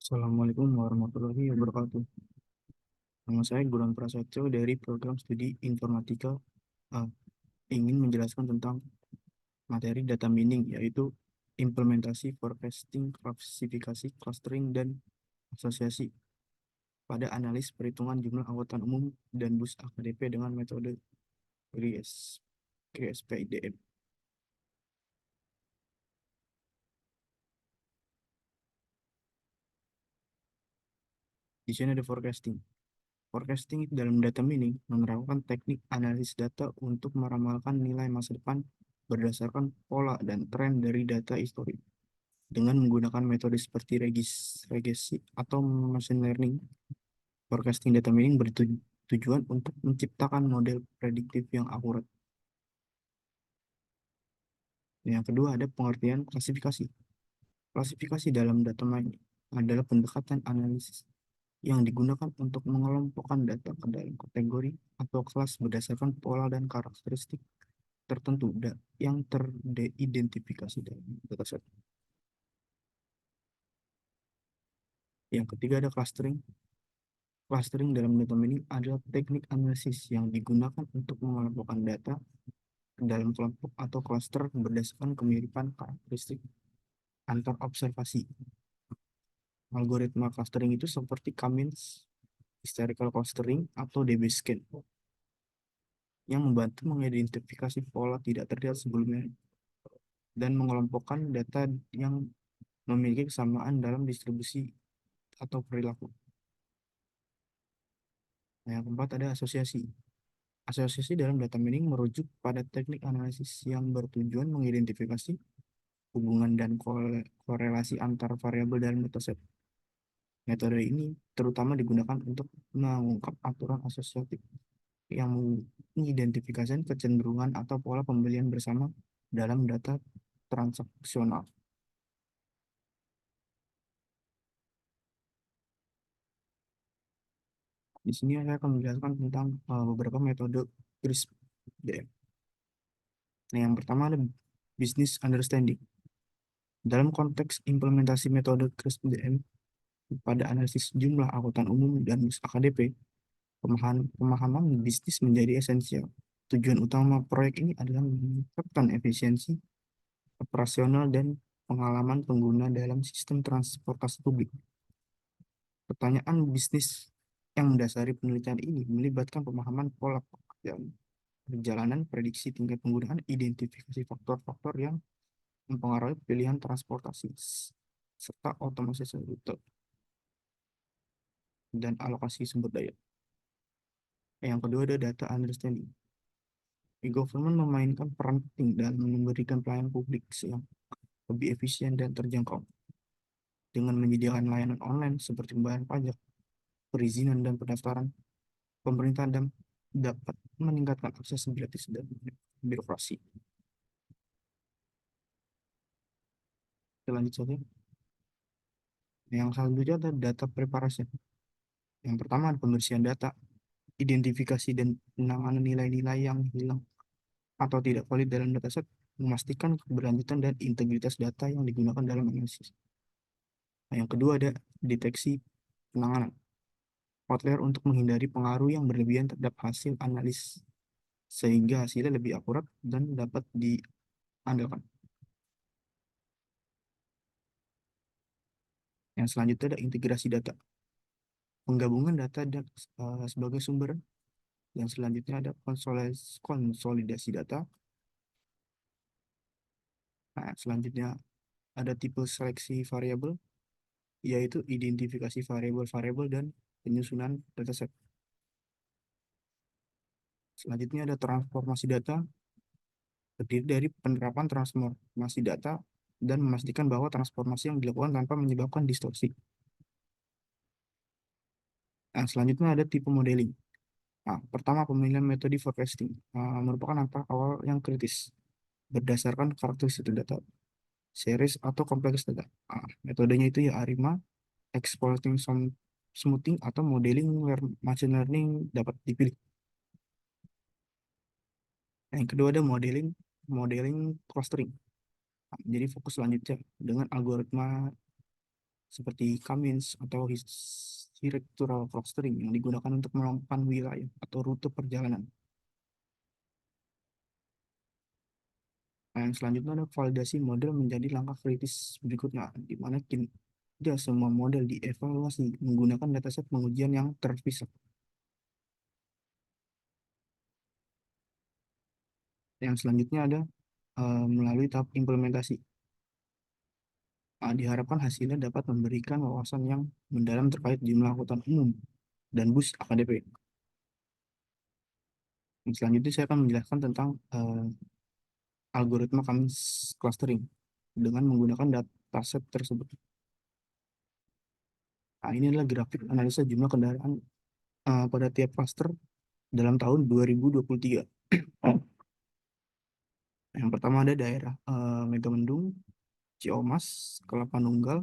Assalamualaikum warahmatullahi wabarakatuh. Nama saya Guron Prasetyo dari program studi Informatika. Ah, ingin menjelaskan tentang materi data mining, yaitu implementasi forecasting, klasifikasi, clustering, dan asosiasi pada analis perhitungan jumlah angkutan umum dan bus AKDP dengan metode GSPIDM. Di sini ada forecasting. Forecasting itu dalam data mining menerapkan teknik analisis data untuk meramalkan nilai masa depan berdasarkan pola dan tren dari data historik. Dengan menggunakan metode seperti regresi atau machine learning, forecasting data mining bertujuan untuk menciptakan model prediktif yang akurat. Yang kedua ada pengertian klasifikasi. Klasifikasi dalam data mining adalah pendekatan analisis yang digunakan untuk mengelompokkan data ke dalam kategori atau kelas berdasarkan pola dan karakteristik tertentu yang teridentifikasi dalam dataset. Yang ketiga ada clustering. Clustering dalam data mining adalah teknik analisis yang digunakan untuk mengelompokkan data ke dalam kelompok atau cluster berdasarkan kemiripan karakteristik antar observasi. Algoritma clustering itu seperti Cummins Hysterical Clustering atau DB-Scan yang membantu mengidentifikasi pola tidak terlihat sebelumnya dan mengelompokkan data yang memiliki kesamaan dalam distribusi atau perilaku. Nah, yang keempat ada asosiasi. Asosiasi dalam data mining merujuk pada teknik analisis yang bertujuan mengidentifikasi hubungan dan korelasi antar variabel dalam dataset. Metode ini terutama digunakan untuk mengungkap aturan asosiatif yang mengidentifikasi kecenderungan atau pola pembelian bersama dalam data transaksional. Di sini saya akan menjelaskan tentang beberapa metode CRISP-DM. Nah, yang pertama ada business understanding. Dalam konteks implementasi metode CRISP-DM pada analisis jumlah angkutan umum dan AKDP, pemahaman bisnis menjadi esensial. Tujuan utama proyek ini adalah meningkatkan efisiensi operasional dan pengalaman pengguna dalam sistem transportasi publik. Pertanyaan bisnis yang mendasari penelitian ini melibatkan pemahaman pola pekerjaan, perjalanan, prediksi tingkat penggunaan, identifikasi faktor-faktor yang mempengaruhi pilihan transportasi, serta otomatisasi rute dan alokasi sumber daya. Yang kedua ada data understanding. E-government memainkan peran penting dalam memberikan pelayanan publik yang lebih efisien dan terjangkau. Dengan menyediakan layanan online seperti pembayaran pajak, perizinan, dan pendaftaran, pemerintah dapat meningkatkan aksesibilitas dan birokrasi. Lanjut saja. Yang selanjutnya ada data preparation. Yang pertama ada pembersihan data, identifikasi dan penanganan nilai-nilai yang hilang atau tidak valid dalam dataset, memastikan keberlanjutan dan integritas data yang digunakan dalam analisis. Nah, yang kedua ada deteksi penanganan. Outlier untuk menghindari pengaruh yang berlebihan terhadap hasil analis, sehingga hasilnya lebih akurat dan dapat diandalkan. Yang selanjutnya ada integrasi data. Penggabungan data sebagai sumber. Yang selanjutnya ada konsolidasi data. Nah, selanjutnya ada tipe seleksi variabel, yaitu identifikasi variabel-variabel dan penyusunan dataset. Selanjutnya ada transformasi data, terdiri dari penerapan transformasi data dan memastikan bahwa transformasi yang dilakukan tanpa menyebabkan distorsi. Nah, selanjutnya ada tipe modeling. Nah, pertama, pemilihan metode forecasting merupakan langkah awal yang kritis berdasarkan karakteristik data, series atau kompleks data. Nah, metodenya itu ya ARIMA, exploiting smoothing atau modeling where machine learning dapat dipilih. Yang kedua ada modeling modeling clustering. Nah, jadi fokus selanjutnya dengan algoritma seperti Cummins atau Structural Clustering yang digunakan untuk melakukan wilayah atau rute perjalanan. Nah, yang selanjutnya ada validasi model menjadi langkah kritis berikutnya, di mana tidak semua model dievaluasi menggunakan dataset pengujian yang terpisah. Yang selanjutnya ada melalui tahap implementasi. Diharapkan hasilnya dapat memberikan wawasan yang mendalam terkait jumlah angkutan umum dan bus AKDP. Yang selanjutnya saya akan menjelaskan tentang algoritma Cummins clustering dengan menggunakan dataset tersebut. Nah, ini adalah grafik analisa jumlah kendaraan pada tiap cluster dalam tahun 2023. Yang pertama ada daerah Megamendung, Ciamas, Kelapa Nunggal,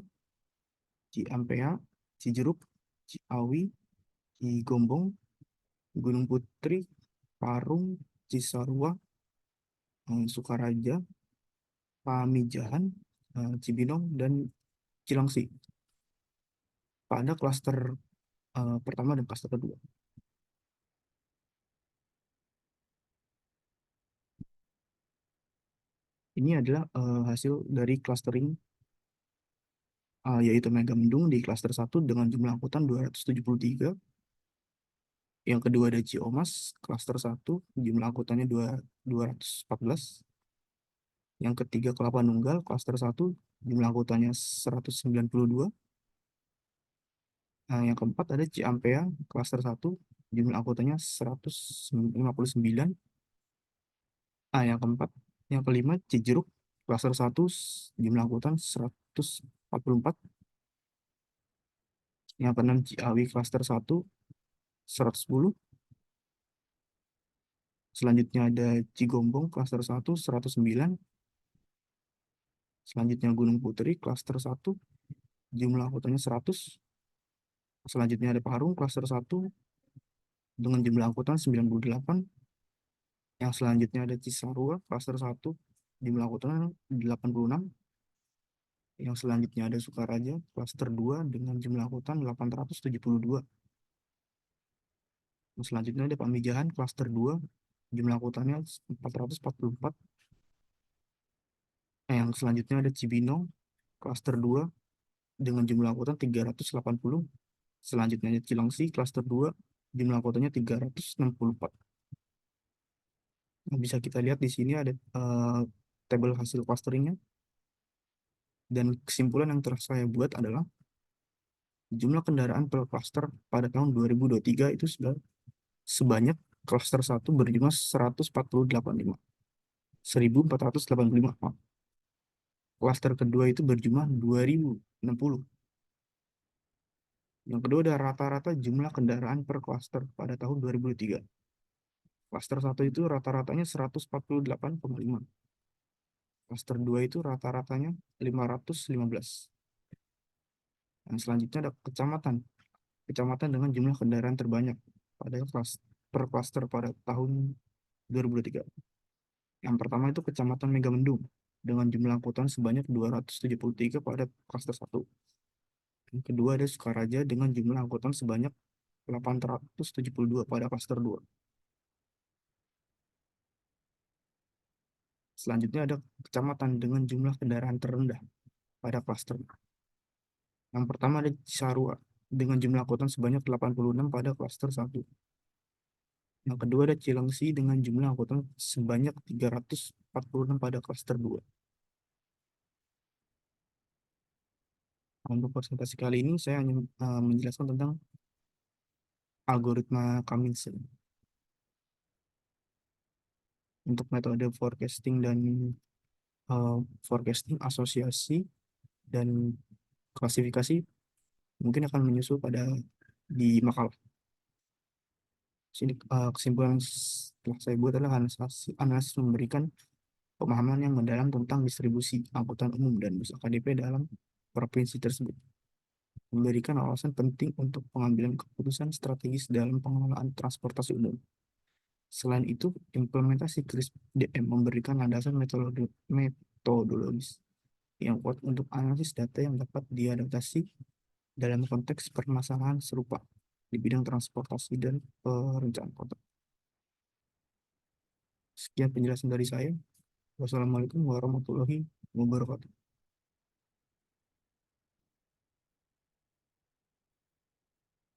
Ciampea, Cijeruk, Ciawi, Cigombong, Gunung Putri, Parung, Cisarua, Sukaraja, Pamijahan, Cibinong, dan Cilangsi pada klaster pertama dan klaster kedua. Ini adalah hasil dari clustering yaitu Megamendung di klaster 1 dengan jumlah angkutan 273. Yang kedua ada Ciamas, klaster 1, jumlah angkutannya 214. Yang ketiga Kelapa Nunggal, klaster 1, jumlah anggotanya 192. Yang keempat ada Ciampea, klaster 1, jumlah anggotanya 159. Yang keempat, yang kelima Cijeruk, klaster 1, jumlah angkutan 144. Yang keenam Ciawi, klaster 1, 110. Selanjutnya ada Cigombong, klaster 1, 109. Selanjutnya Gunung Putri, klaster 1, jumlah anggotanya 100. Selanjutnya ada Parung, klaster 1, dengan jumlah angkutan 98. Yang selanjutnya ada Cisarua, klaster 1, jumlah angkutan 86. Yang selanjutnya ada Sukaraja, klaster 2, dengan jumlah angkutan 872. Yang selanjutnya ada Pamijahan, klaster 2, jumlah angkutannya 444. Yang selanjutnya ada Cibinong, klaster 2, dengan jumlah angkutan 380. Selanjutnya ada Cilangsi, klaster 2, jumlah angkutannya 364. Nah, bisa kita lihat di sini ada tabel hasil clusteringnya. Dan kesimpulan yang telah saya buat adalah jumlah kendaraan per klaster pada tahun 2023 itu sudah sebanyak klaster 1 berjumlah 148.500. 1485. Klaster kedua itu berjumlah 2060. Yang kedua ada rata-rata jumlah kendaraan per klaster pada tahun 2023. Klaster 1 itu rata-ratanya 148,5. Klaster 2 itu rata-ratanya 515. Yang selanjutnya ada kecamatan. Kecamatan dengan jumlah kendaraan terbanyak pada per klaster pada tahun 2023. Yang pertama itu Kecamatan Megamendung dengan jumlah angkutan sebanyak 273 pada klaster 1. Yang kedua ada Sukaraja dengan jumlah angkutan sebanyak 872 pada klaster 2. Selanjutnya ada kecamatan dengan jumlah kendaraan terendah pada klaster. Yang pertama ada Cisarua dengan jumlah angkutan sebanyak 86 pada klaster 1. Yang kedua ada Cilengsi dengan jumlah angkutan sebanyak 346 pada klaster 2. Untuk presentasi kali ini saya hanya menjelaskan tentang algoritma Cummins. Untuk metode forecasting dan forecasting, asosiasi, dan klasifikasi mungkin akan menyusul pada di makalah. Sini kesimpulan setelah saya buat adalah analisis memberikan pemahaman yang mendalam tentang distribusi angkutan umum dan bus AKDP dalam provinsi tersebut, memberikan alasan penting untuk pengambilan keputusan strategis dalam pengelolaan transportasi umum. Selain itu, implementasi CRISP DM memberikan landasan metodologis yang kuat untuk analisis data yang dapat diadaptasi dalam konteks permasalahan serupa di bidang transportasi dan perencanaan kota. Sekian penjelasan dari saya. Wassalamualaikum warahmatullahi wabarakatuh.